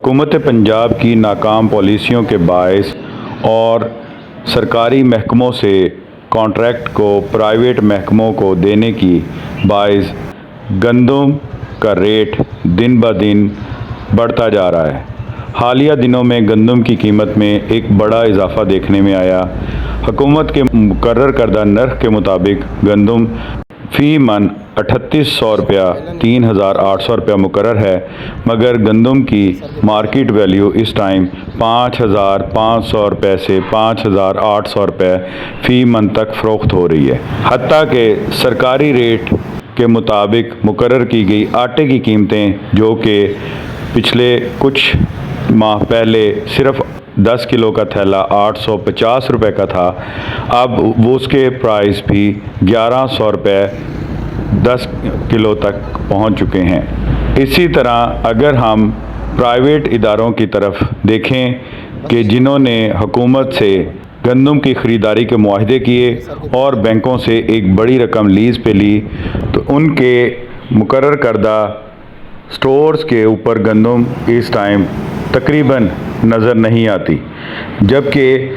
حکومت پنجاب کی ناکام پالیسیوں کے باعث اور سرکاری محکموں سے کانٹریکٹ کو پرائیویٹ محکموں کو دینے کی باعث گندم کا ریٹ دن بہ دن بڑھتا جا رہا ہے۔ حالیہ دنوں میں گندم کی قیمت میں ایک بڑا اضافہ دیکھنے میں آیا۔ حکومت کے مقرر کردہ نرخ کے مطابق گندم فی من 3800 روپیہ 3800 روپیہ مقرر ہے، مگر گندم کی مارکیٹ ویلیو اس ٹائم 5500 روپے سے 5800 روپے فی من تک فروخت ہو رہی ہے۔ حتیٰ کہ سرکاری ریٹ کے مطابق مقرر کی گئی آٹے کی قیمتیں جو کہ پچھلے کچھ ماہ پہلے صرف 10 کلو کا تھیلا 850 روپے کا تھا، اب وہ اس کے پرائز بھی 1100 روپے 10 کلو تک پہنچ چکے ہیں۔ اسی طرح اگر ہم پرائیویٹ اداروں کی طرف دیکھیں کہ جنہوں نے حکومت سے گندم کی خریداری کے معاہدے کیے اور بینکوں سے ایک بڑی رقم لیز پہ لی، تو ان کے مقرر کردہ سٹورز کے اوپر گندم اس ٹائم تقریباً نظر نہیں آتی، جبکہ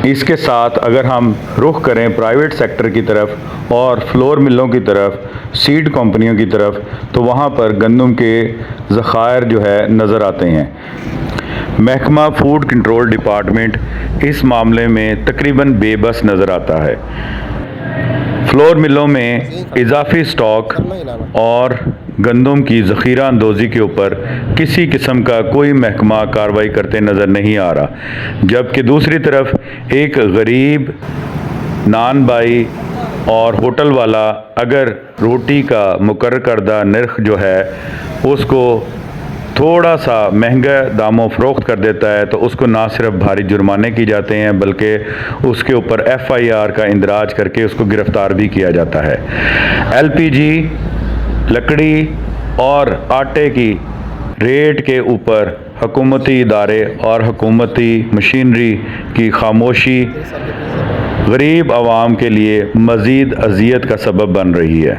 اس کے ساتھ اگر ہم رخ کریں پرائیویٹ سیکٹر کی طرف اور فلور ملوں کی طرف، سیڈ کمپنیوں کی طرف، تو وہاں پر گندم کے ذخائر جو ہے نظر آتے ہیں۔ محکمہ فوڈ کنٹرول ڈپارٹمنٹ اس معاملے میں تقریباً بے بس نظر آتا ہے۔ فلور ملوں میں اضافی سٹاک اور گندم کی ذخیرہ اندوزی کے اوپر کسی قسم کا کوئی محکمہ کارروائی کرتے نظر نہیں آ رہا، جبکہ دوسری طرف ایک غریب نان بائی اور ہوٹل والا اگر روٹی کا مقرر کردہ نرخ جو ہے اس کو تھوڑا سا مہنگا داموں فروخت کر دیتا ہے تو اس کو نہ صرف بھاری جرمانے کی جاتے ہیں بلکہ اس کے اوپر FIR کا اندراج کر کے اس کو گرفتار بھی کیا جاتا ہے۔ LPG، لکڑی اور آٹے کی ریٹ کے اوپر حکومتی ادارے اور حکومتی مشینری کی خاموشی غریب عوام کے لیے مزید اذیت کا سبب بن رہی ہے۔